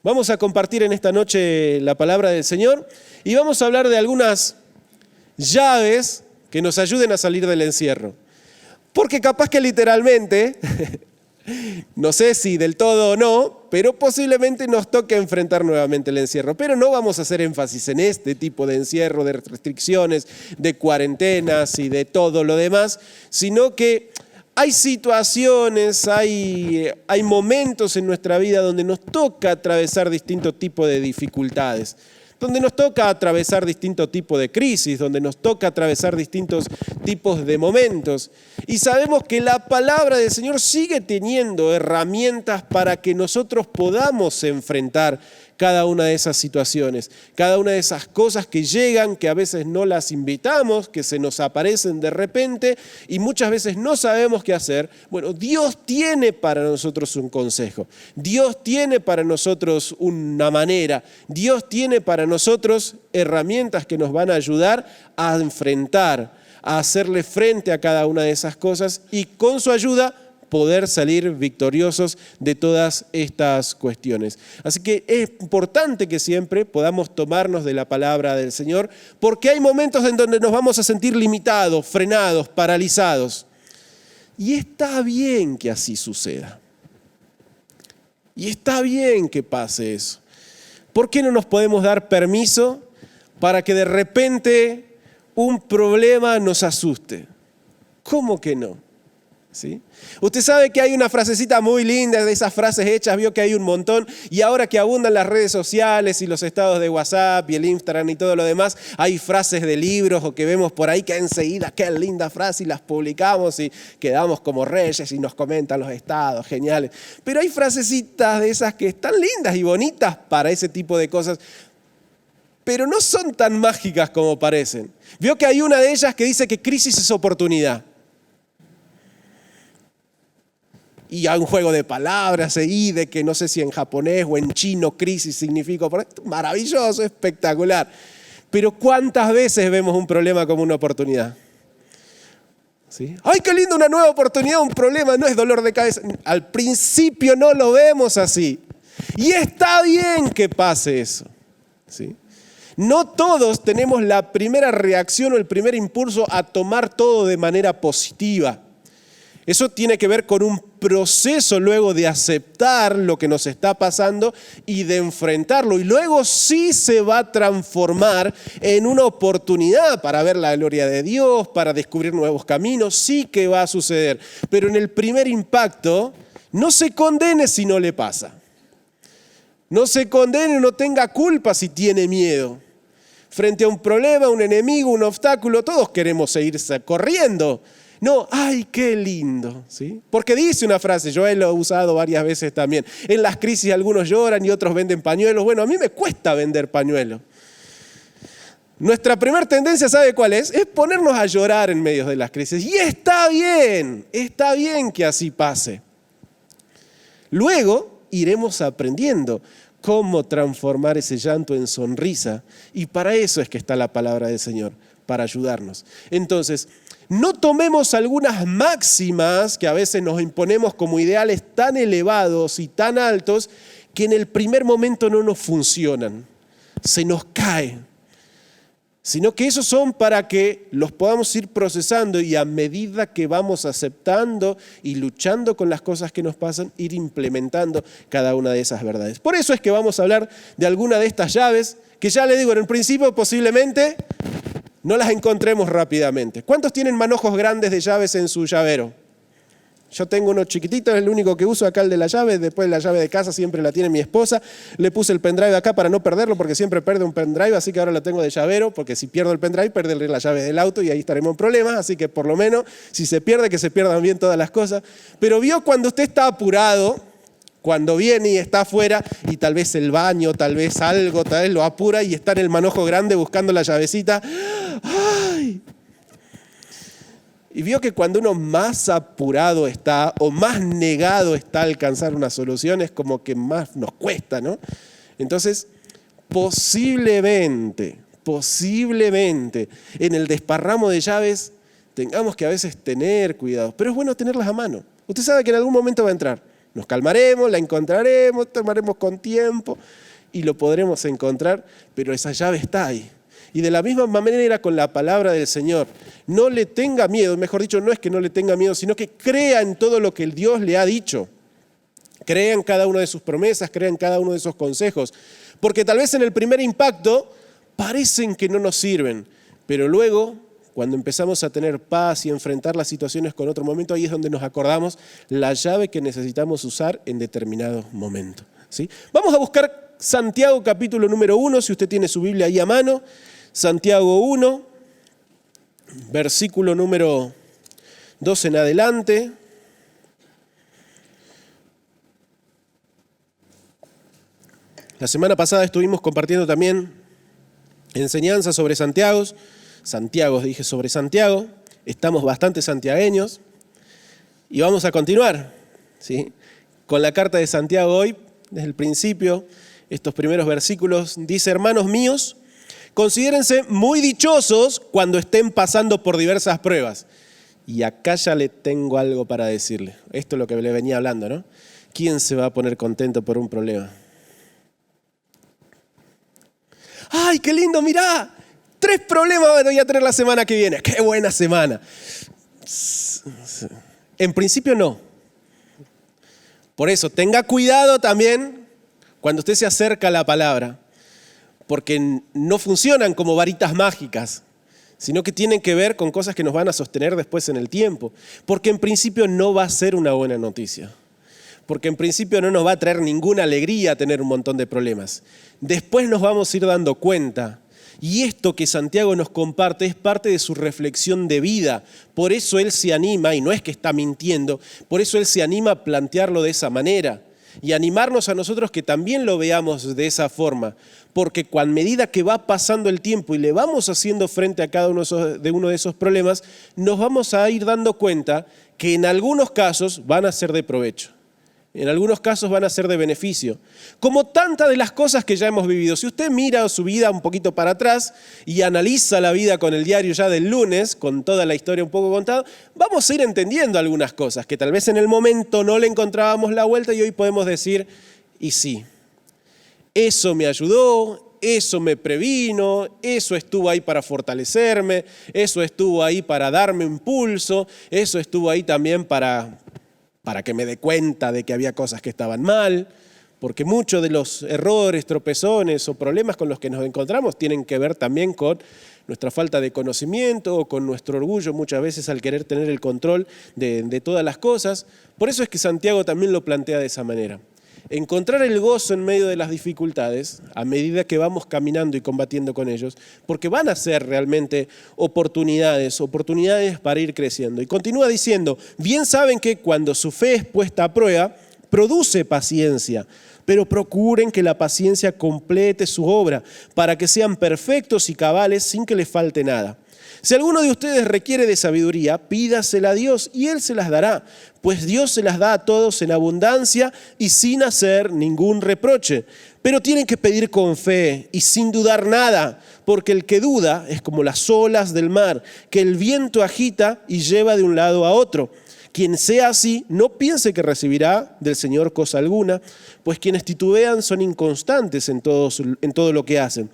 Vamos a compartir en esta noche la palabra del Señor y vamos a hablar de algunas llaves que nos ayuden a salir del encierro. Porque capaz que literalmente, no sé si del todo o no, pero posiblemente nos toque enfrentar nuevamente el encierro. Pero no vamos a hacer énfasis en este tipo de encierro, de restricciones, de cuarentenas y de todo lo demás, sino que hay situaciones, hay momentos en nuestra vida donde nos toca atravesar distintos tipos de dificultades, donde nos toca atravesar distintos tipos de crisis, donde nos toca atravesar distintos tipos de momentos. Y sabemos que la palabra del Señor sigue teniendo herramientas para que nosotros podamos enfrentar cada una de esas situaciones, cada una de esas cosas que llegan, que a veces no las invitamos, que se nos aparecen de repente y muchas veces no sabemos qué hacer. Bueno, Dios tiene para nosotros un consejo, Dios tiene para nosotros una manera, Dios tiene para nosotros herramientas que nos van a ayudar a enfrentar, a hacerle frente a cada una de esas cosas y con su ayuda poder salir victoriosos de todas estas cuestiones. Así que es importante que siempre podamos tomarnos de la palabra del Señor, porque hay momentos en donde nos vamos a sentir limitados, frenados, paralizados. Y está bien que así suceda. Y está bien que pase eso. ¿Por qué no nos podemos dar permiso para que de repente un problema nos asuste? ¿Cómo que no? ¿Sí? Usted sabe que hay una frasecita muy linda, de esas frases hechas, vio que hay un montón, y ahora que abundan las redes sociales y los estados de WhatsApp y el Instagram y todo lo demás, hay frases de libros o que vemos por ahí que enseguida, qué linda frase, y las publicamos y quedamos como reyes y nos comentan los estados, geniales. Pero hay frasecitas de esas que están lindas y bonitas para ese tipo de cosas, pero no son tan mágicas como parecen. Vio que hay una de ellas que dice que crisis es oportunidad. Y hay un juego de palabras ahí, de que no sé si en japonés o en chino crisis significa maravilloso, espectacular. Pero ¿cuántas veces vemos un problema como una oportunidad? ¿Sí? ¡Ay, qué lindo, una nueva oportunidad! Un problema no es dolor de cabeza. Al principio no lo vemos así. Y está bien que pase eso. ¿Sí? No todos tenemos la primera reacción o el primer impulso a tomar todo de manera positiva. Eso tiene que ver con un proceso luego de aceptar lo que nos está pasando y de enfrentarlo. Y luego sí se va a transformar en una oportunidad para ver la gloria de Dios, para descubrir nuevos caminos. Sí que va a suceder. Pero en el primer impacto, no se condene si no le pasa. No se condene, no tenga culpa si tiene miedo. Frente a un problema, un enemigo, un obstáculo, todos queremos seguir corriendo. No, ¡ay, qué lindo! ¿Sí? Porque dice una frase, yo lo he usado varias veces también. En las crisis algunos lloran y otros venden pañuelos. Bueno, a mí me cuesta vender pañuelos. Nuestra primera tendencia, ¿sabe cuál es? Es ponernos a llorar en medio de las crisis. Y está bien que así pase. Luego iremos aprendiendo cómo transformar ese llanto en sonrisa. Y para eso es que está la palabra del Señor, para ayudarnos. Entonces, no tomemos algunas máximas que a veces nos imponemos como ideales tan elevados y tan altos que en el primer momento no nos funcionan, se nos caen, sino que esos son para que los podamos ir procesando y a medida que vamos aceptando y luchando con las cosas que nos pasan, ir implementando cada una de esas verdades. Por eso es que vamos a hablar de alguna de estas llaves que ya le digo, en el principio posiblemente no las encontremos rápidamente. ¿Cuántos tienen manojos grandes de llaves en su llavero? Yo tengo uno chiquitito, es el único que uso acá, el de la llave. Después la llave de casa siempre la tiene mi esposa. Le puse el pendrive acá para no perderlo, porque siempre pierde un pendrive, así que ahora lo tengo de llavero, porque si pierdo el pendrive, perderé la llave del auto y ahí estaremos en problemas. Así que por lo menos, si se pierde, que se pierdan bien todas las cosas. Pero vio cuando usted está apurado, cuando viene y está afuera y tal vez el baño, tal vez algo, tal vez lo apura y está en el manojo grande buscando la llavecita. ¡Ay! Y vio que cuando uno más apurado está o más negado está a alcanzar una solución, es como que más nos cuesta, ¿no? Entonces, posiblemente, en el desparramo de llaves tengamos que a veces tener cuidado, pero es bueno tenerlas a mano. Usted sabe que en algún momento va a entrar. Nos calmaremos, la encontraremos, tomaremos con tiempo y lo podremos encontrar, pero esa llave está ahí. Y de la misma manera con la palabra del Señor, no le tenga miedo, mejor dicho, no es que no le tenga miedo, sino que crea en todo lo que el Dios le ha dicho. Crea en cada una de sus promesas, crea en cada uno de esos consejos. Porque tal vez en el primer impacto parecen que no nos sirven, pero luego, cuando empezamos a tener paz y enfrentar las situaciones con otro momento, ahí es donde nos acordamos la llave que necesitamos usar en determinado momento, ¿sí? Vamos a buscar Santiago capítulo número 1, si usted tiene su Biblia ahí a mano. Santiago 1, versículo número 2 en adelante. La semana pasada estuvimos compartiendo también enseñanzas sobre Santiago. Sobre Santiago. Estamos bastante santiagueños. Y vamos a continuar, ¿sí?, con la carta de Santiago hoy, desde el principio, estos primeros versículos. Dice: hermanos míos, considérense muy dichosos cuando estén pasando por diversas pruebas. Y acá ya le tengo algo para decirle. Esto es lo que le venía hablando, ¿no? ¿Quién se va a poner contento por un problema? ¡Ay, qué lindo! Mirá, 3 problemas voy a tener la semana que viene. ¡Qué buena semana! En principio no. Por eso, tenga cuidado también cuando usted se acerca a la palabra, porque no funcionan como varitas mágicas, sino que tienen que ver con cosas que nos van a sostener después en el tiempo. Porque en principio no va a ser una buena noticia. Porque en principio no nos va a traer ninguna alegría tener un montón de problemas. Después nos vamos a ir dando cuenta. Y esto que Santiago nos comparte es parte de su reflexión de vida. Por eso él se anima, y no es que está mintiendo, por eso él se anima a plantearlo de esa manera. Y animarnos a nosotros que también lo veamos de esa forma. Porque a medida que va pasando el tiempo y le vamos haciendo frente a cada uno de esos problemas, nos vamos a ir dando cuenta que en algunos casos van a ser de provecho. En algunos casos van a ser de beneficio. Como tantas de las cosas que ya hemos vivido. Si usted mira su vida un poquito para atrás y analiza la vida con el diario ya del lunes, con toda la historia un poco contada, vamos a ir entendiendo algunas cosas que tal vez en el momento no le encontrábamos la vuelta y hoy podemos decir, y sí, eso me ayudó, eso me previno, eso estuvo ahí para fortalecerme, eso estuvo ahí para darme impulso, eso estuvo ahí también para que me dé cuenta de que había cosas que estaban mal, porque muchos de los errores, tropezones o problemas con los que nos encontramos tienen que ver también con nuestra falta de conocimiento o con nuestro orgullo muchas veces al querer tener el control de todas las cosas. Por eso es que Santiago también lo plantea de esa manera. Encontrar el gozo en medio de las dificultades a medida que vamos caminando y combatiendo con ellos, porque van a ser realmente oportunidades para ir creciendo. Y continúa diciendo, bien saben que cuando su fe es puesta a prueba, produce paciencia, pero procuren que la paciencia complete su obra, para que sean perfectos y cabales sin que les falte nada. Si alguno de ustedes requiere de sabiduría, pídasela a Dios y Él se las dará, pues Dios se las da a todos en abundancia y sin hacer ningún reproche. Pero tienen que pedir con fe y sin dudar nada, porque el que duda es como las olas del mar, que el viento agita y lleva de un lado a otro. Quien sea así, no piense que recibirá del Señor cosa alguna, pues quienes titubean son inconstantes en todo lo que hacen.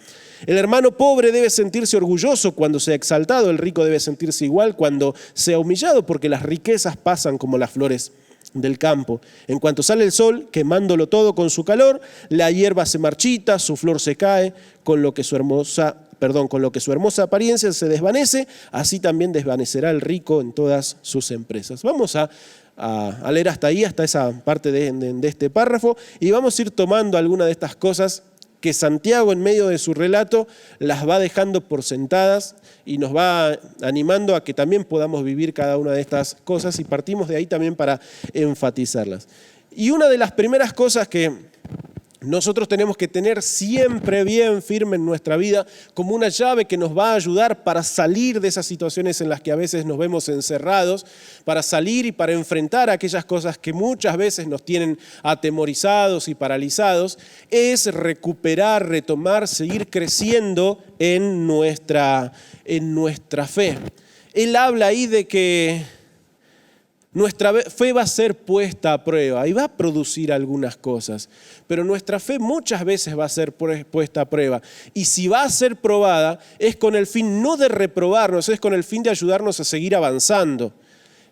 El hermano pobre debe sentirse orgulloso cuando sea exaltado, el rico debe sentirse igual cuando sea humillado, porque las riquezas pasan como las flores del campo. En cuanto sale el sol, quemándolo todo con su calor, la hierba se marchita, su flor se cae, con lo que su hermosa apariencia se desvanece, así también desvanecerá el rico en todas sus empresas. Vamos a leer hasta ahí, hasta esa parte de este párrafo, y vamos a ir tomando algunas de estas cosas que Santiago en medio de su relato las va dejando por sentadas y nos va animando a que también podamos vivir cada una de estas cosas y partimos de ahí también para enfatizarlas. Y una de las primeras cosas que nosotros tenemos que tener siempre bien firme en nuestra vida como una llave que nos va a ayudar para salir de esas situaciones en las que a veces nos vemos encerrados, para salir y para enfrentar aquellas cosas que muchas veces nos tienen atemorizados y paralizados, es recuperar, retomar, seguir creciendo en nuestra fe. Él habla ahí de que Nuestra fe va a ser puesta a prueba y va a producir algunas cosas, pero nuestra fe muchas veces va a ser puesta a prueba. Y si va a ser probada, es con el fin no de reprobarnos, es con el fin de ayudarnos a seguir avanzando,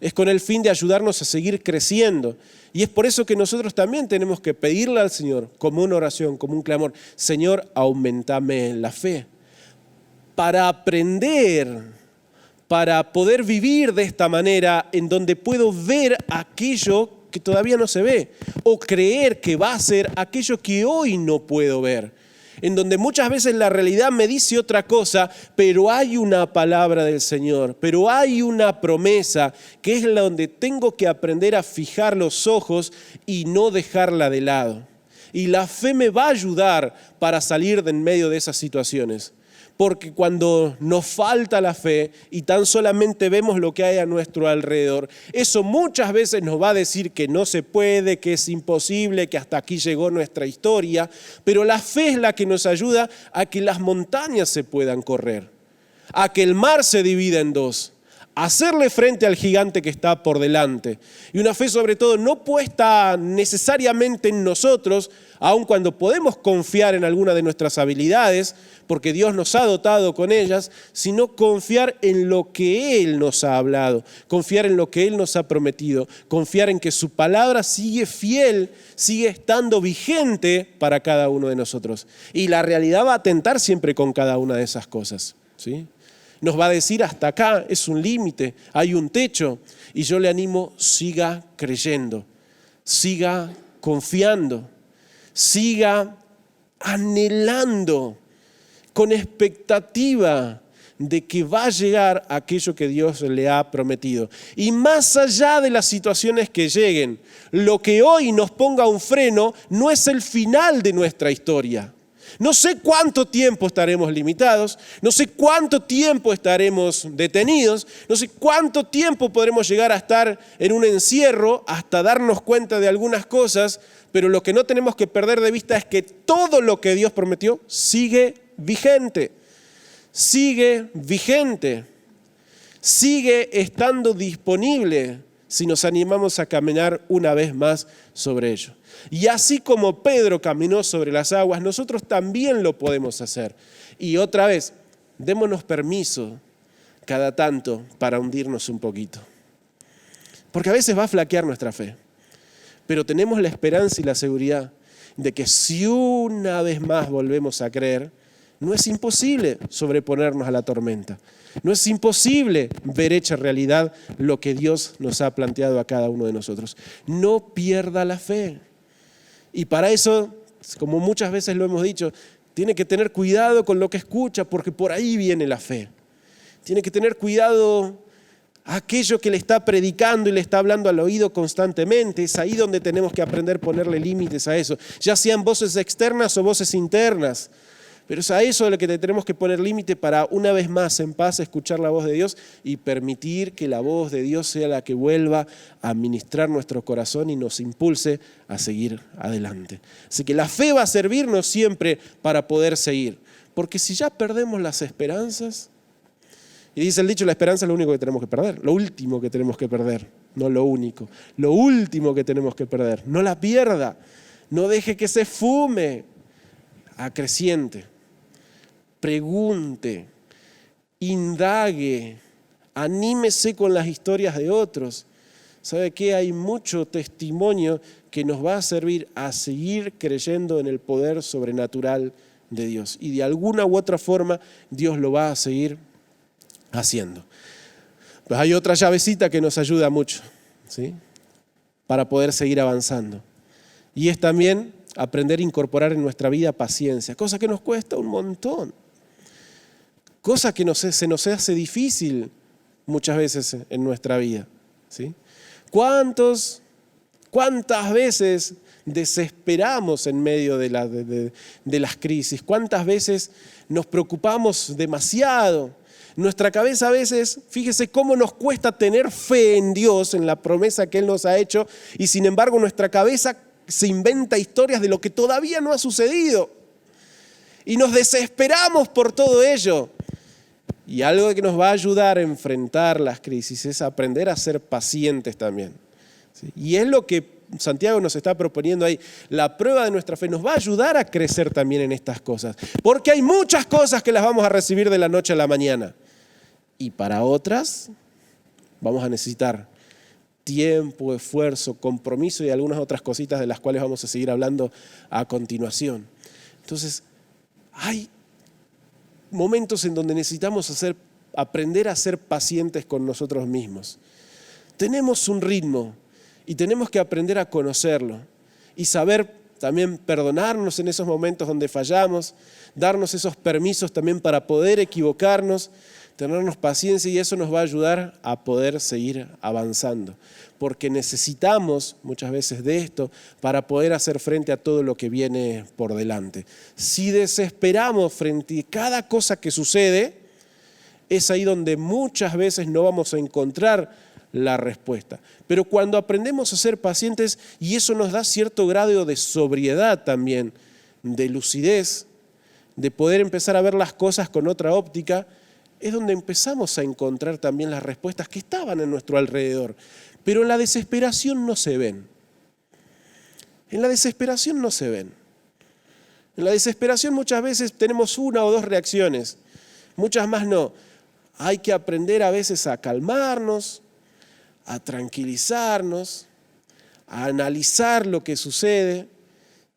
es con el fin de ayudarnos a seguir creciendo. Y es por eso que nosotros también tenemos que pedirle al Señor, como una oración, como un clamor: Señor, aumentame en la fe, para aprender, para poder vivir de esta manera en donde puedo ver aquello que todavía no se ve o creer que va a ser aquello que hoy no puedo ver. En donde muchas veces la realidad me dice otra cosa, pero hay una palabra del Señor, pero hay una promesa que es la donde tengo que aprender a fijar los ojos y no dejarla de lado. Y la fe me va a ayudar para salir de en medio de esas situaciones. Porque cuando nos falta la fe y tan solamente vemos lo que hay a nuestro alrededor, eso muchas veces nos va a decir que no se puede, que es imposible, que hasta aquí llegó nuestra historia. Pero la fe es la que nos ayuda a que las montañas se puedan correr, a que el mar se divida en dos, a hacerle frente al gigante que está por delante. Y una fe sobre todo no puesta necesariamente en nosotros, aun cuando podemos confiar en alguna de nuestras habilidades, porque Dios nos ha dotado con ellas, sino confiar en lo que Él nos ha hablado, confiar en lo que Él nos ha prometido, confiar en que su palabra sigue fiel, sigue estando vigente para cada uno de nosotros. Y la realidad va a atentar siempre con cada una de esas cosas, ¿sí? Nos va a decir: hasta acá es un límite, hay un techo. Y yo le animo: siga creyendo, siga confiando, siga anhelando, con expectativa de que va a llegar aquello que Dios le ha prometido. Y más allá de las situaciones que lleguen, lo que hoy nos ponga un freno no es el final de nuestra historia. No sé cuánto tiempo estaremos limitados, no sé cuánto tiempo estaremos detenidos, no sé cuánto tiempo podremos llegar a estar en un encierro hasta darnos cuenta de algunas cosas, pero lo que no tenemos que perder de vista es que todo lo que Dios prometió sigue vigente, sigue estando disponible si nos animamos a caminar una vez más sobre ello. Y así como Pedro caminó sobre las aguas, nosotros también lo podemos hacer. Y otra vez, démonos permiso cada tanto para hundirnos un poquito. Porque a veces va a flaquear nuestra fe, pero tenemos la esperanza y la seguridad de que si una vez más volvemos a creer, no es imposible sobreponernos a la tormenta. No es imposible ver hecha realidad lo que Dios nos ha planteado a cada uno de nosotros. No pierda la fe. Y para eso, como muchas veces lo hemos dicho, tiene que tener cuidado con lo que escucha, porque por ahí viene la fe. Tiene que tener cuidado aquello que le está predicando y le está hablando al oído constantemente. Es ahí donde tenemos que aprender a ponerle límites a eso, ya sean voces externas o voces internas. Pero es a eso a lo que tenemos que poner límite para una vez más en paz escuchar la voz de Dios y permitir que la voz de Dios sea la que vuelva a ministrar nuestro corazón y nos impulse a seguir adelante. Así que la fe va a servirnos siempre para poder seguir. Porque si ya perdemos las esperanzas, y dice el dicho, la esperanza es lo único que tenemos que perder, lo último que tenemos que perder, no lo único, lo último que tenemos que perder. No la pierda, no deje que se fume, acreciente. Pregunte, indague, anímese con las historias de otros. ¿Sabe qué? Hay mucho testimonio que nos va a servir a seguir creyendo en el poder sobrenatural de Dios. Y de alguna u otra forma Dios lo va a seguir haciendo. Pues hay otra llavecita que nos ayuda mucho, ¿sí? Para poder seguir avanzando. Y es también aprender a incorporar en nuestra vida paciencia, cosa que nos cuesta un montón. Cosa que se nos hace difícil muchas veces en nuestra vida, ¿sí? ¿Cuántas veces desesperamos en medio de las crisis? ¿Cuántas veces nos preocupamos demasiado? Nuestra cabeza a veces, fíjese cómo nos cuesta tener fe en Dios, en la promesa que Él nos ha hecho, y sin embargo nuestra cabeza se inventa historias de lo que todavía no ha sucedido. Y nos desesperamos por todo ello. Y algo que nos va a ayudar a enfrentar las crisis es aprender a ser pacientes también. ¿Sí? Y es lo que Santiago nos está proponiendo ahí. La prueba de nuestra fe nos va a ayudar a crecer también en estas cosas. Porque hay muchas cosas que las vamos a recibir de la noche a la mañana. Y para otras vamos a necesitar tiempo, esfuerzo, compromiso y algunas otras cositas de las cuales vamos a seguir hablando a continuación. Entonces, hay momentos en donde necesitamos aprender a ser pacientes con nosotros mismos. Tenemos un ritmo y tenemos que aprender a conocerlo y saber también perdonarnos en esos momentos donde fallamos, darnos esos permisos también para poder equivocarnos, tenernos paciencia, y eso nos va a ayudar a poder seguir avanzando. Porque necesitamos muchas veces de esto para poder hacer frente a todo lo que viene por delante. Si desesperamos frente a cada cosa que sucede, es ahí donde muchas veces no vamos a encontrar la respuesta. Pero cuando aprendemos a ser pacientes, y eso nos da cierto grado de sobriedad también, de lucidez, de poder empezar a ver las cosas con otra óptica, es donde empezamos a encontrar también las respuestas que estaban en nuestro alrededor. Pero en la desesperación no se ven. En la desesperación no se ven. En la desesperación muchas veces tenemos una o dos reacciones, muchas más no. Hay que aprender a veces a calmarnos, a tranquilizarnos, a analizar lo que sucede.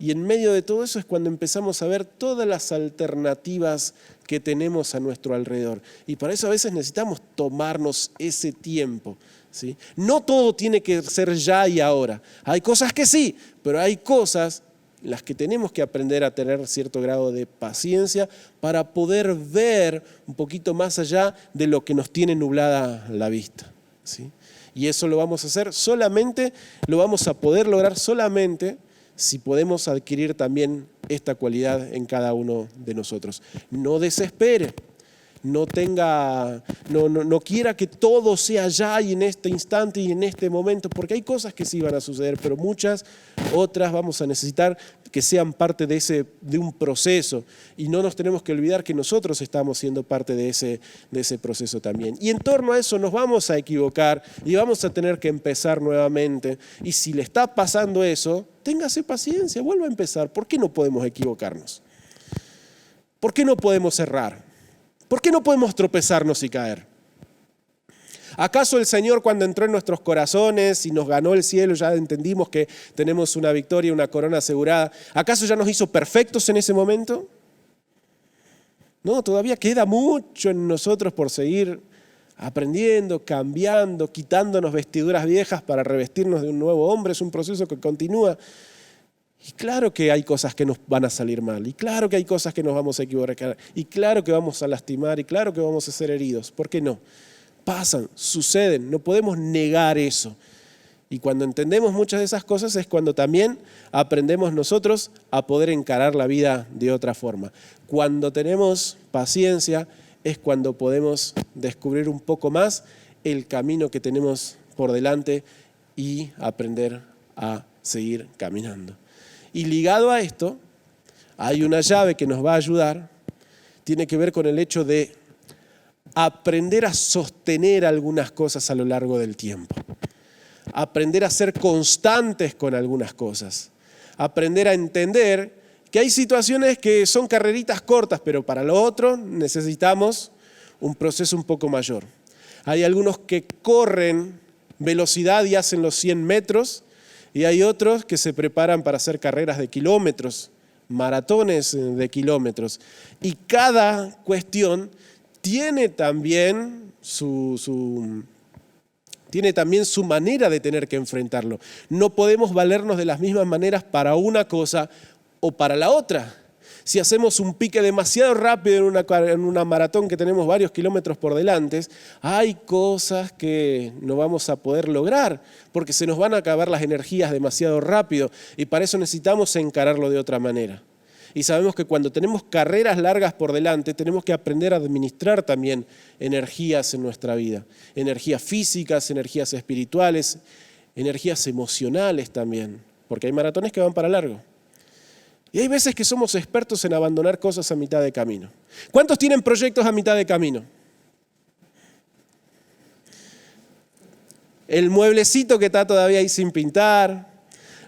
Y en medio de todo eso es cuando empezamos a ver todas las alternativas que tenemos a nuestro alrededor. Y para eso a veces necesitamos tomarnos ese tiempo, ¿sí? No todo tiene que ser ya y ahora. Hay cosas que sí, pero hay cosas en las que tenemos que aprender a tener cierto grado de paciencia para poder ver un poquito más allá de lo que nos tiene nublada la vista, ¿sí? Y eso lo vamos a hacer solamente, lo vamos a poder lograr solamente si podemos adquirir también esta cualidad en cada uno de nosotros. No desespere, no quiera que todo sea ya y en este instante y en este momento, porque hay cosas que sí van a suceder, pero muchas otras vamos a necesitar que sean parte de un proceso, y no nos tenemos que olvidar que nosotros estamos siendo parte de ese proceso también. Y en torno a eso nos vamos a equivocar y vamos a tener que empezar nuevamente, y si le está pasando eso, téngase paciencia, vuelva a empezar. ¿Por qué no podemos equivocarnos? ¿Por qué no podemos errar? ¿Por qué no podemos tropezarnos y caer? ¿Acaso el Señor, cuando entró en nuestros corazones y nos ganó el cielo, ya entendimos que tenemos una victoria, una corona asegurada? ¿Acaso ya nos hizo perfectos en ese momento? No, todavía queda mucho en nosotros por seguir aprendiendo, cambiando, quitándonos vestiduras viejas para revestirnos de un nuevo hombre. Es un proceso que continúa. Y claro que hay cosas que nos van a salir mal, y claro que hay cosas que nos vamos a equivocar, y claro que vamos a lastimar, y claro que vamos a ser heridos. ¿Por qué no? Pasan, suceden, no podemos negar eso. Y cuando entendemos muchas de esas cosas es cuando también aprendemos nosotros a poder encarar la vida de otra forma. Cuando tenemos paciencia es cuando podemos descubrir un poco más el camino que tenemos por delante y aprender a seguir caminando. Y ligado a esto, hay una llave que nos va a ayudar, tiene que ver con el hecho de aprender a sostener algunas cosas a lo largo del tiempo. Aprender a ser constantes con algunas cosas. Aprender a entender que hay situaciones que son carreritas cortas, pero para lo otro necesitamos un proceso un poco mayor. Hay algunos que corren velocidad y hacen los 100 metros, y hay otros que se preparan para hacer carreras de kilómetros, maratones de kilómetros. Y cada cuestión tiene también su manera de tener que enfrentarlo. No podemos valernos de las mismas maneras para una cosa o para la otra. Si hacemos un pique demasiado rápido en una maratón que tenemos varios kilómetros por delante, hay cosas que no vamos a poder lograr porque se nos van a acabar las energías demasiado rápido, y para eso necesitamos encararlo de otra manera. Y sabemos que cuando tenemos carreras largas por delante, tenemos que aprender a administrar también energías en nuestra vida. Energías físicas, energías espirituales, energías emocionales también, porque hay maratones que van para largo. Y hay veces que somos expertos en abandonar cosas a mitad de camino. ¿Cuántos tienen proyectos a mitad de camino? el mueblecito que está todavía ahí sin pintar,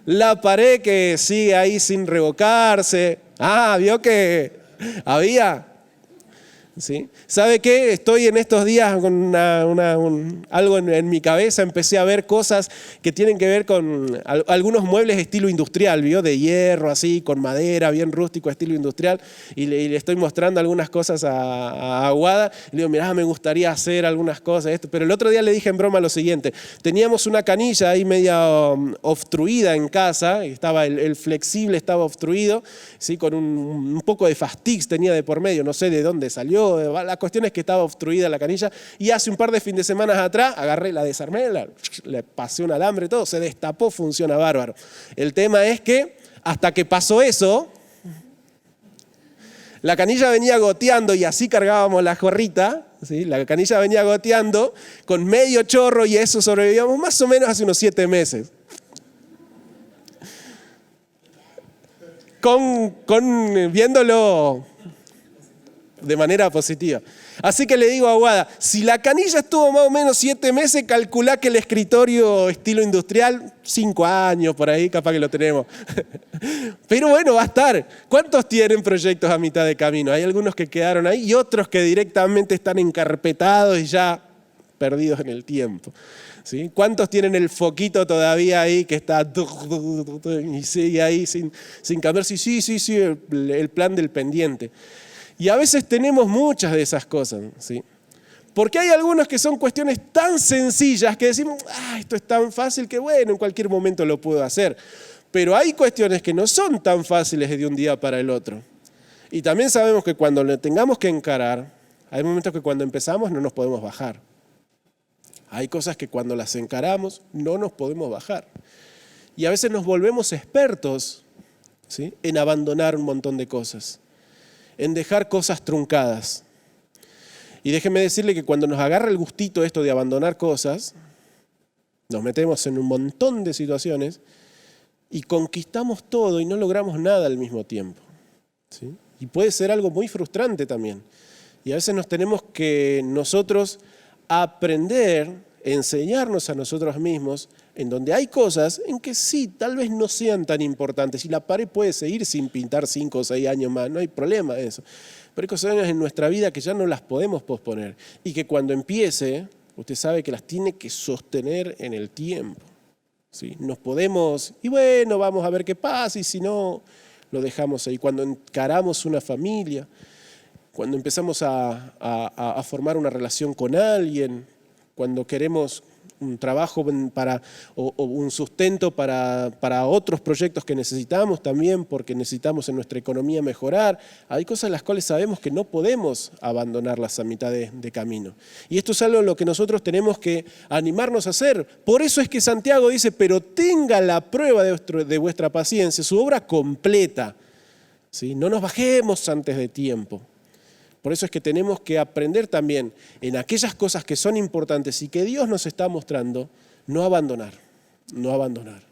la pared que sigue ahí sin revocarse. ¿Vio que había? ¿Sí? ¿Sabe qué? Estoy en estos días con algo en mi cabeza. Empecé a ver cosas que tienen que ver con algunos muebles estilo industrial, ¿vio? De hierro, así, con madera, bien rústico, estilo industrial. Y le estoy mostrando algunas cosas a Aguada. Le digo, mirá, me gustaría hacer algunas cosas. Esto. Pero el otro día le dije en broma lo siguiente. Teníamos una canilla ahí media obstruida en casa. Estaba el flexible estaba obstruido, ¿sí? Con un poco de fastix tenía de por medio. No sé de dónde salió. La cuestión es que estaba obstruida la canilla y hace un par de fines de semana atrás agarré, la desarmé, le pasé un alambre, todo, se destapó, funciona bárbaro. El tema es que hasta que pasó eso, la canilla venía goteando y así cargábamos la jorrita, ¿sí? La canilla venía goteando con medio chorro y eso sobrevivíamos más o menos hace unos 7 meses. Viéndolo de manera positiva. Así que le digo a Aguada, si la canilla estuvo más o menos 7 meses, calculá que el escritorio estilo industrial, 5 años por ahí, capaz que lo tenemos. Pero bueno, va a estar. ¿Cuántos tienen proyectos a mitad de camino? Hay algunos que quedaron ahí y otros que directamente están encarpetados y ya perdidos en el tiempo. ¿Sí? ¿Cuántos tienen el foquito todavía ahí que está y sigue ahí sin cambiar? Sí, el plan del pendiente. Y a veces tenemos muchas de esas cosas, ¿sí? Porque hay algunos que son cuestiones tan sencillas que decimos, esto es tan fácil que bueno, en cualquier momento lo puedo hacer. Pero hay cuestiones que no son tan fáciles de un día para el otro. Y también sabemos que cuando lo tengamos que encarar, hay momentos que cuando empezamos no nos podemos bajar. Hay cosas que cuando las encaramos no nos podemos bajar. Y a veces nos volvemos expertos, ¿sí? En abandonar un montón de cosas, en dejar cosas truncadas. Y déjeme decirle que cuando nos agarra el gustito esto de abandonar cosas, nos metemos en un montón de situaciones y conquistamos todo y no logramos nada al mismo tiempo, ¿sí? Y puede ser algo muy frustrante también. Y a veces nos tenemos que nosotros aprender, enseñarnos a nosotros mismos en donde hay cosas en que sí, tal vez no sean tan importantes. Y la pared puede seguir sin pintar 5 o 6 años más, no hay problema de eso. Pero hay cosas en nuestra vida que ya no las podemos posponer. Y que cuando empiece, usted sabe que las tiene que sostener en el tiempo, ¿sí? Nos podemos, y bueno, vamos a ver qué pasa, y si no, lo dejamos ahí. Cuando encaramos una familia, cuando empezamos a formar una relación con alguien, cuando queremos un trabajo o un sustento para otros proyectos que necesitamos también, porque necesitamos en nuestra economía mejorar. Hay cosas en las cuales sabemos que no podemos abandonarlas a mitad de camino. Y esto es algo en lo que nosotros tenemos que animarnos a hacer. Por eso es que Santiago dice, pero tenga la prueba de vuestra paciencia, su obra completa, ¿sí? No nos bajemos antes de tiempo. Por eso es que tenemos que aprender también en aquellas cosas que son importantes y que Dios nos está mostrando, no abandonar, no abandonar,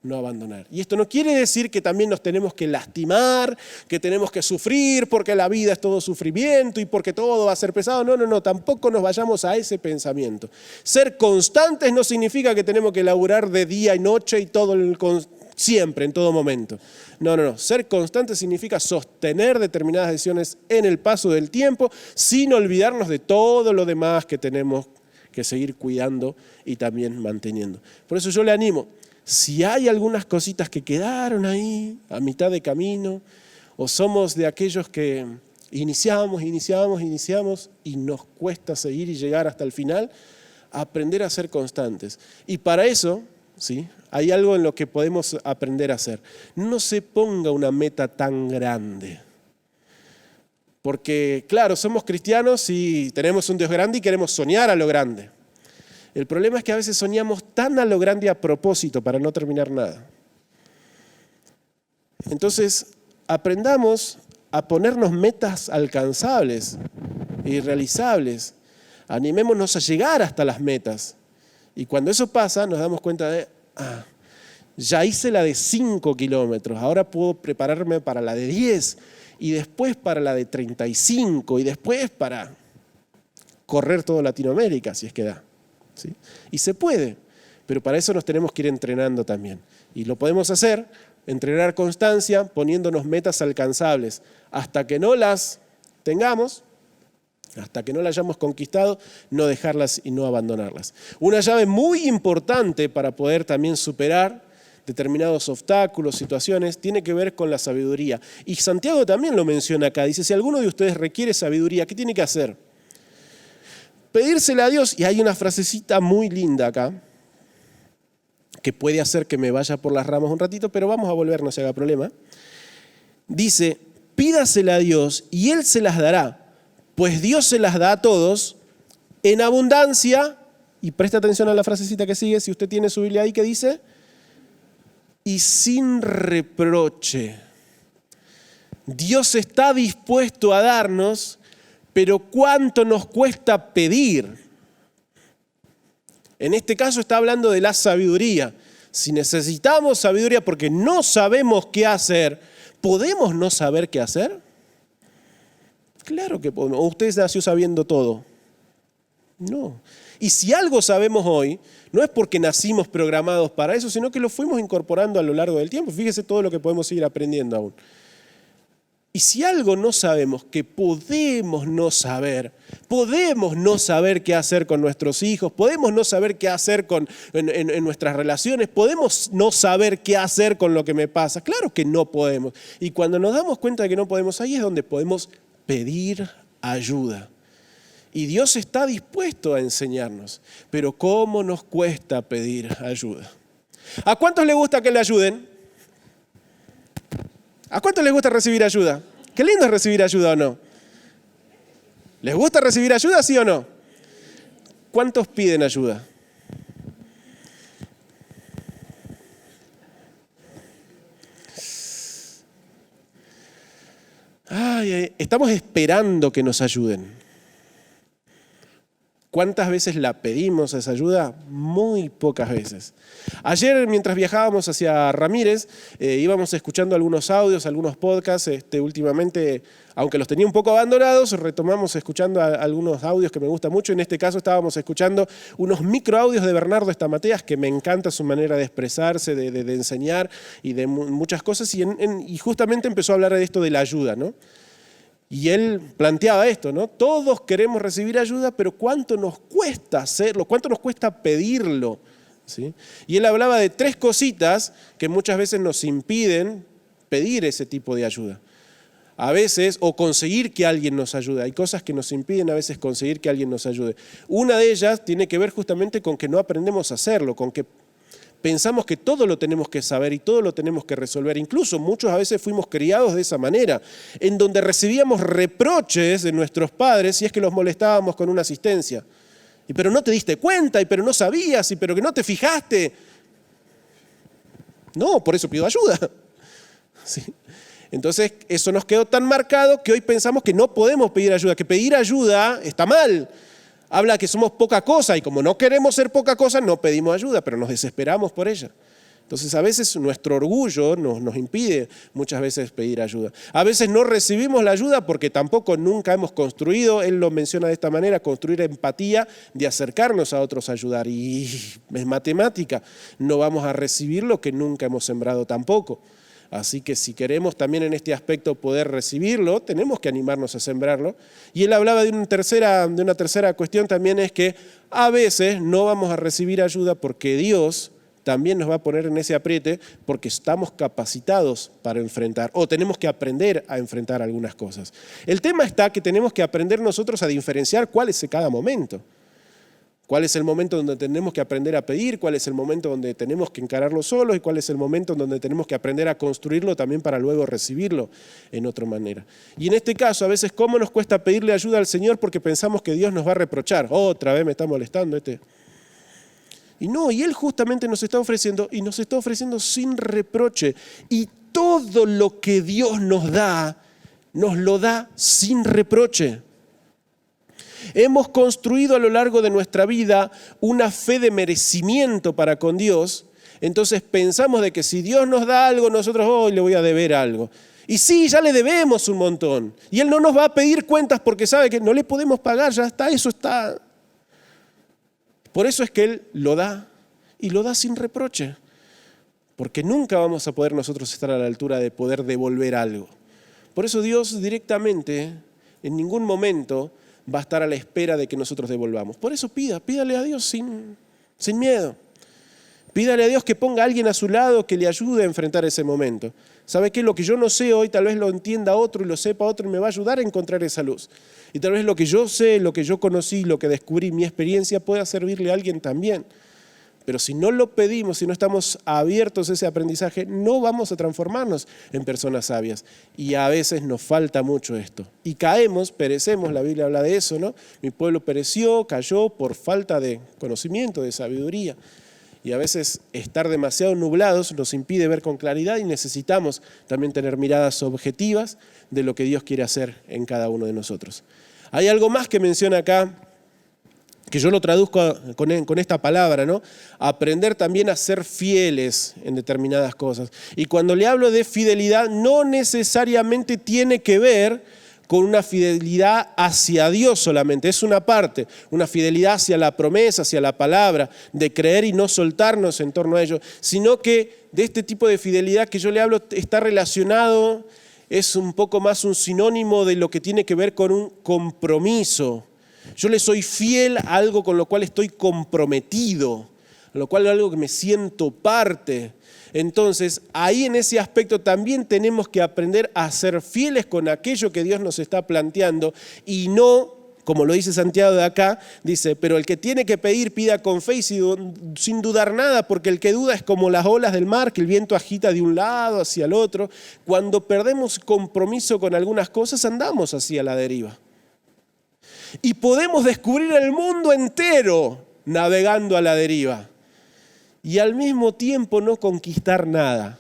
no abandonar. Y esto no quiere decir que también nos tenemos que lastimar, que tenemos que sufrir porque la vida es todo sufrimiento y porque todo va a ser pesado. No, tampoco nos vayamos a ese pensamiento. Ser constantes no significa que tenemos que laburar de día y noche y siempre, en todo momento. No. Ser constante significa sostener determinadas decisiones en el paso del tiempo sin olvidarnos de todo lo demás que tenemos que seguir cuidando y también manteniendo. Por eso yo le animo, si hay algunas cositas que quedaron ahí a mitad de camino, o somos de aquellos que iniciamos y nos cuesta seguir y llegar hasta el final, aprender a ser constantes. Y para eso, ¿sí?, hay algo en lo que podemos aprender a hacer. No se ponga una meta tan grande. Porque, claro, somos cristianos y tenemos un Dios grande y queremos soñar a lo grande. El problema es que a veces soñamos tan a lo grande a propósito para no terminar nada. Entonces, aprendamos a ponernos metas alcanzables y realizables. Animémonos a llegar hasta las metas. Y cuando eso pasa, nos damos cuenta de, ya hice la de 5 kilómetros, ahora puedo prepararme para la de 10 y después para la de 35 y después para correr toda Latinoamérica, si es que da, ¿sí? Y se puede. Pero para eso nos tenemos que ir entrenando también. Y lo podemos hacer, entrenar constancia, poniéndonos metas alcanzables. Hasta que no las tengamos, hasta que no las hayamos conquistado, no dejarlas y no abandonarlas. Una llave muy importante para poder también superar determinados obstáculos, situaciones, tiene que ver con la sabiduría. Y Santiago también lo menciona acá. Dice, si alguno de ustedes requiere sabiduría, ¿qué tiene que hacer? Pedírsela a Dios. Y hay una frasecita muy linda acá, que puede hacer que me vaya por las ramas un ratito, pero vamos a volver, no se haga problema. Dice, pídasela a Dios y Él se las dará, pues Dios se las da a todos en abundancia. Y presta atención a la frasecita que sigue, si usted tiene su Biblia ahí, que dice, y sin reproche. Dios está dispuesto a darnos, pero ¿cuánto nos cuesta pedir? En este caso está hablando de la sabiduría. Si necesitamos sabiduría porque no sabemos qué hacer, ¿podemos no saber qué hacer? Claro que podemos. ¿O usted nació sabiendo todo? No. Y si algo sabemos hoy, no es porque nacimos programados para eso, sino que lo fuimos incorporando a lo largo del tiempo. Fíjese todo lo que podemos seguir aprendiendo aún. Y si algo no sabemos, que podemos no saber qué hacer con nuestros hijos, podemos no saber qué hacer en nuestras relaciones, podemos no saber qué hacer con lo que me pasa. Claro que no podemos. Y cuando nos damos cuenta de que no podemos, ahí es donde podemos pedir ayuda. Y Dios está dispuesto a enseñarnos. Pero ¿cómo nos cuesta pedir ayuda? ¿A cuántos les gusta que le ayuden? ¿A cuántos les gusta recibir ayuda? Qué lindo es recibir ayuda, ¿o no? ¿Les gusta recibir ayuda, sí o no? ¿Cuántos piden ayuda? Estamos esperando que nos ayuden. ¿Cuántas veces la pedimos esa ayuda? Muy pocas veces. Ayer, mientras viajábamos hacia Ramírez, íbamos escuchando algunos audios, algunos podcasts. Últimamente, aunque los tenía un poco abandonados, retomamos escuchando algunos audios que me gustan mucho. En este caso estábamos escuchando unos microaudios de Bernardo Estamateas, que me encanta su manera de expresarse, de enseñar y de muchas cosas. Y justamente empezó a hablar de esto de la ayuda, ¿no? Y él planteaba esto, ¿no? Todos queremos recibir ayuda, pero ¿cuánto nos cuesta hacerlo? ¿Cuánto nos cuesta pedirlo? ¿Sí? Y él hablaba de 3 cositas que muchas veces nos impiden pedir ese tipo de ayuda. A veces, o conseguir que alguien nos ayude. Hay cosas que nos impiden a veces conseguir que alguien nos ayude. Una de ellas tiene que ver justamente con que no aprendemos a hacerlo, con que pensamos que todo lo tenemos que saber y todo lo tenemos que resolver. Incluso muchos a veces fuimos criados de esa manera, en donde recibíamos reproches de nuestros padres si es que los molestábamos con una asistencia. Pero no te diste cuenta, pero no sabías, pero que no te fijaste. No, por eso pido ayuda. ¿Sí? Entonces eso nos quedó tan marcado que hoy pensamos que no podemos pedir ayuda, que pedir ayuda está mal. Habla que somos poca cosa y como no queremos ser poca cosa, no pedimos ayuda, pero nos desesperamos por ella. Entonces a veces nuestro orgullo nos impide muchas veces pedir ayuda. A veces no recibimos la ayuda porque tampoco nunca hemos construido, él lo menciona de esta manera, construir empatía de acercarnos a otros a ayudar. Y es matemática, no vamos a recibir lo que nunca hemos sembrado tampoco. Así que si queremos también en este aspecto poder recibirlo, tenemos que animarnos a sembrarlo. Y él hablaba de una tercera cuestión también, es que a veces no vamos a recibir ayuda porque Dios también nos va a poner en ese apriete porque estamos capacitados para enfrentar o tenemos que aprender a enfrentar algunas cosas. El tema está que tenemos que aprender nosotros a diferenciar cuál es cada momento. ¿Cuál es el momento donde tenemos que aprender a pedir? ¿Cuál es el momento donde tenemos que encararlo solos? ¿Y cuál es el momento donde tenemos que aprender a construirlo también para luego recibirlo en otra manera? Y en este caso, a veces, ¿cómo nos cuesta pedirle ayuda al Señor? Porque pensamos que Dios nos va a reprochar. Otra vez me está molestando este. Y no, y Él justamente nos está ofreciendo, y nos está ofreciendo sin reproche. Y todo lo que Dios nos lo da sin reproche. Hemos construido a lo largo de nuestra vida una fe de merecimiento para con Dios, entonces pensamos de que si Dios nos da algo, nosotros hoy le voy a deber algo. Y sí, ya le debemos un montón. Y Él no nos va a pedir cuentas porque sabe que no le podemos pagar, ya está, eso está. Por eso es que Él lo da y lo da sin reproche, porque nunca vamos a poder nosotros estar a la altura de poder devolver algo. Por eso Dios directamente, en ningún momento, va a estar a la espera de que nosotros devolvamos. Por eso pídale a Dios sin miedo. Pídale a Dios que ponga a alguien a su lado que le ayude a enfrentar ese momento. ¿Sabe qué? Lo que yo no sé hoy, tal vez lo entienda otro y lo sepa otro y me va a ayudar a encontrar esa luz. Y tal vez lo que yo sé, lo que yo conocí, lo que descubrí, mi experiencia pueda servirle a alguien también. Pero si no lo pedimos, si no estamos abiertos a ese aprendizaje, no vamos a transformarnos en personas sabias. Y a veces nos falta mucho esto. Y caemos, perecemos, la Biblia habla de eso, ¿no? Mi pueblo pereció, cayó por falta de conocimiento, de sabiduría. Y a veces estar demasiado nublados nos impide ver con claridad y necesitamos también tener miradas objetivas de lo que Dios quiere hacer en cada uno de nosotros. Hay algo más que menciona acá, que yo lo traduzco con esta palabra, ¿no? Aprender también a ser fieles en determinadas cosas. Y cuando le hablo de fidelidad, no necesariamente tiene que ver con una fidelidad hacia Dios solamente, es una parte, una fidelidad hacia la promesa, hacia la palabra, de creer y no soltarnos en torno a ello, sino que de este tipo de fidelidad que yo le hablo está relacionado, es un poco más un sinónimo de lo que tiene que ver con un compromiso. Yo le soy fiel a algo con lo cual estoy comprometido, a lo cual es algo que me siento parte. Entonces, ahí en ese aspecto también tenemos que aprender a ser fieles con aquello que Dios nos está planteando y no, como lo dice Santiago de acá, dice, pero el que tiene que pedir, pida con fe y sin dudar nada, porque el que duda es como las olas del mar, que el viento agita de un lado hacia el otro. Cuando perdemos compromiso con algunas cosas, andamos hacia la deriva. Y podemos descubrir el mundo entero navegando a la deriva y al mismo tiempo no conquistar nada.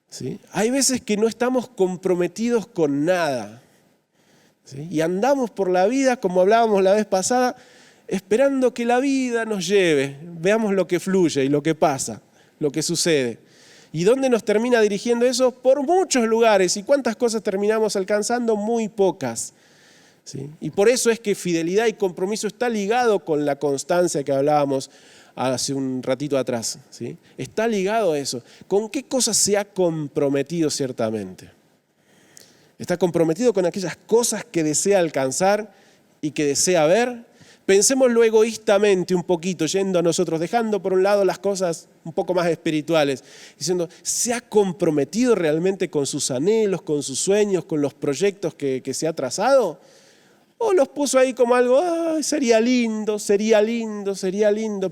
¿Sí? Hay veces que no estamos comprometidos con nada. ¿Sí? Y andamos por la vida, como hablábamos la vez pasada, esperando que la vida nos lleve. Veamos lo que fluye y lo que pasa, lo que sucede. ¿Y dónde nos termina dirigiendo eso? Por muchos lugares. ¿Y cuántas cosas terminamos alcanzando? Muy pocas. ¿Sí? Y por eso es que fidelidad y compromiso está ligado con la constancia que hablábamos hace un ratito atrás. ¿Sí? Está ligado a eso. ¿Con qué cosas se ha comprometido ciertamente? Está comprometido con aquellas cosas que desea alcanzar y que desea ver. Pensémoslo egoístamente un poquito, yendo a nosotros, dejando por un lado las cosas un poco más espirituales, diciendo, ¿se ha comprometido realmente con sus anhelos, con sus sueños, con los proyectos que se ha trazado? ¿O los puso ahí como algo, sería lindo,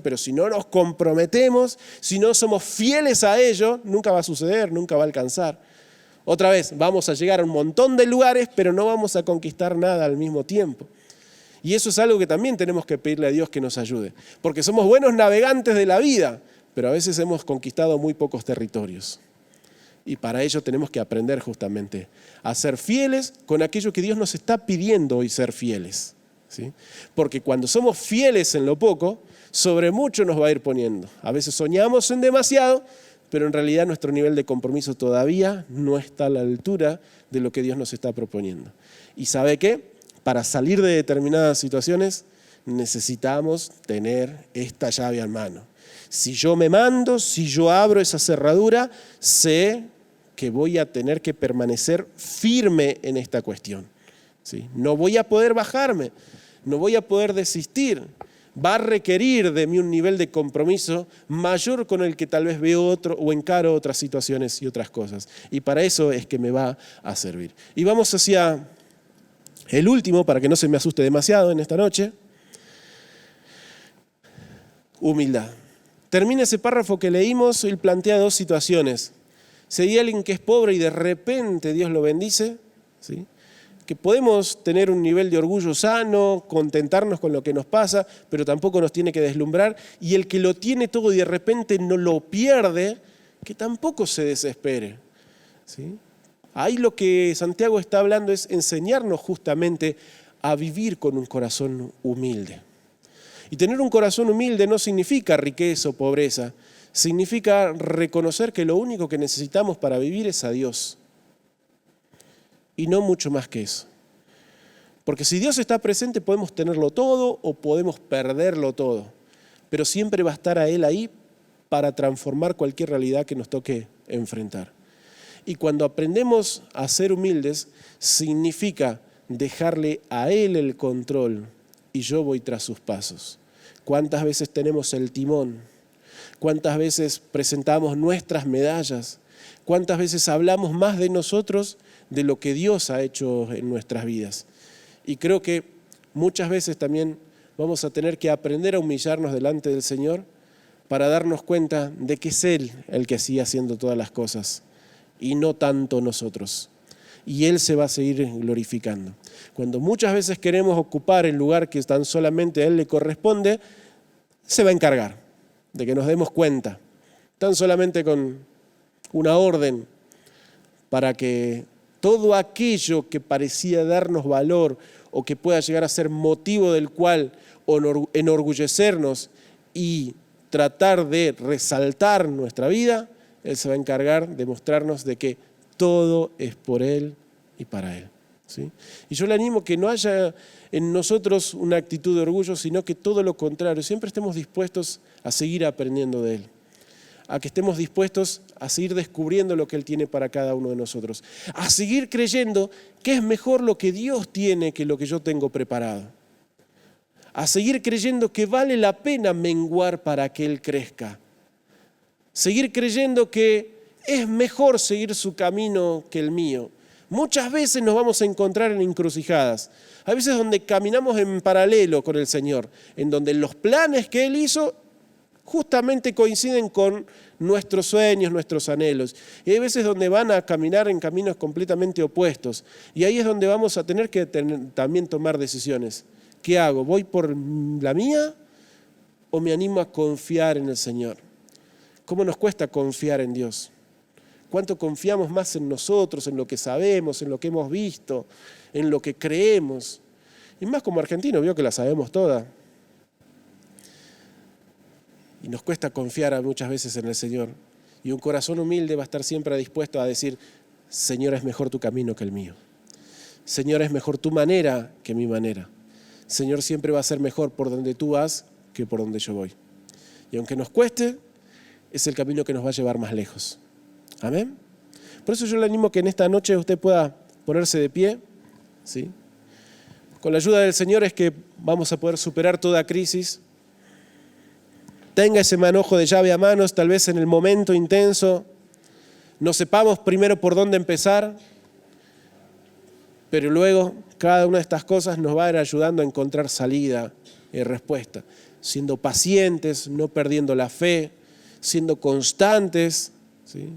pero si no nos comprometemos, si no somos fieles a ello, nunca va a suceder, nunca va a alcanzar. Otra vez, vamos a llegar a un montón de lugares, pero no vamos a conquistar nada al mismo tiempo. Y eso es algo que también tenemos que pedirle a Dios que nos ayude, porque somos buenos navegantes de la vida, pero a veces hemos conquistado muy pocos territorios. Y para ello tenemos que aprender justamente a ser fieles con aquello que Dios nos está pidiendo hoy ser fieles. ¿Sí? Porque cuando somos fieles en lo poco, sobre mucho nos va a ir poniendo. A veces soñamos en demasiado, pero en realidad nuestro nivel de compromiso todavía no está a la altura de lo que Dios nos está proponiendo. ¿Y sabe qué? Para salir de determinadas situaciones necesitamos tener esta llave en mano. Si yo me mando, si yo abro esa cerradura, sé que voy a tener que permanecer firme en esta cuestión. ¿Sí? No voy a poder bajarme, no voy a poder desistir. Va a requerir de mí un nivel de compromiso mayor con el que tal vez veo otro o encaro otras situaciones y otras cosas. Y para eso es que me va a servir. Y vamos hacia el último, para que no se me asuste demasiado en esta noche. Humildad. Termina ese párrafo que leímos, él plantea dos situaciones. Si hay alguien que es pobre y de repente Dios lo bendice, ¿sí? Que podemos tener un nivel de orgullo sano, contentarnos con lo que nos pasa, pero tampoco nos tiene que deslumbrar. Y el que lo tiene todo y de repente no lo pierde, que tampoco se desespere. ¿Sí? Ahí lo que Santiago está hablando es enseñarnos justamente a vivir con un corazón humilde. Y tener un corazón humilde no significa riqueza o pobreza, significa reconocer que lo único que necesitamos para vivir es a Dios. Y no mucho más que eso. Porque si Dios está presente podemos tenerlo todo o podemos perderlo todo. pero siempre va a estar a Él ahí para transformar cualquier realidad que nos toque enfrentar. Y cuando aprendemos a ser humildes, significa dejarle a Él el control y yo voy tras sus pasos. ¿Cuántas veces tenemos el timón? ¿Cuántas veces presentamos nuestras medallas? ¿Cuántas veces hablamos más de nosotros de lo que Dios ha hecho en nuestras vidas? Y creo que muchas veces también vamos a tener que aprender a humillarnos delante del Señor para darnos cuenta de que es Él el que sigue haciendo todas las cosas y no tanto nosotros. Y Él se va a seguir glorificando. Cuando muchas veces queremos ocupar el lugar que tan solamente a Él le corresponde, se va a encargar de que nos demos cuenta, tan solamente con una orden para que todo aquello que parecía darnos valor o que pueda llegar a ser motivo del cual enorgullecernos y tratar de resaltar nuestra vida, Él se va a encargar de mostrarnos de que todo es por Él y para Él. ¿Sí? Y yo le animo que no haya en nosotros una actitud de orgullo, sino que todo lo contrario, siempre estemos dispuestos a seguir aprendiendo de Él, a que estemos dispuestos a seguir descubriendo lo que Él tiene para cada uno de nosotros, a seguir creyendo que es mejor lo que Dios tiene que lo que yo tengo preparado, a seguir creyendo que vale la pena menguar para que Él crezca, seguir creyendo que es mejor seguir su camino que el mío. Muchas veces nos vamos a encontrar en encrucijadas, a veces donde caminamos en paralelo con el Señor, en donde los planes que Él hizo justamente coinciden con nuestros sueños, nuestros anhelos. Y hay veces donde van a caminar en caminos completamente opuestos. Y ahí es donde vamos a tener que también tomar decisiones. ¿Qué hago? ¿Voy por la mía o me animo a confiar en el Señor? ¿Cómo nos cuesta confiar en Dios? ¿Cuánto confiamos más en nosotros, en lo que sabemos, en lo que hemos visto, en lo que creemos? Y más como argentinos, veo que la sabemos toda. Y nos cuesta confiar muchas veces en el Señor. Y un corazón humilde va a estar siempre dispuesto a decir, Señor, es mejor tu camino que el mío. Señor, es mejor tu manera que mi manera. Señor, siempre va a ser mejor por donde tú vas que por donde yo voy. Y aunque nos cueste, es el camino que nos va a llevar más lejos. Amén. Por eso yo le animo que en esta noche usted pueda ponerse de pie, ¿sí? Con la ayuda del Señor es que vamos a poder superar toda crisis. Tenga ese manojo de llave a manos, tal vez en el momento intenso no sepamos primero por dónde empezar, pero luego cada una de estas cosas nos va a ir ayudando a encontrar salida y respuesta, siendo pacientes, no perdiendo la fe, siendo constantes, ¿sí?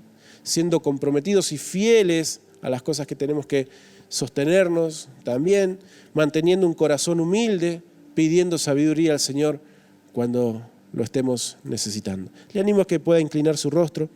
Siendo comprometidos y fieles a las cosas que tenemos que sostenernos también, manteniendo un corazón humilde, pidiendo sabiduría al Señor cuando lo estemos necesitando. Le animo a que pueda inclinar su rostro.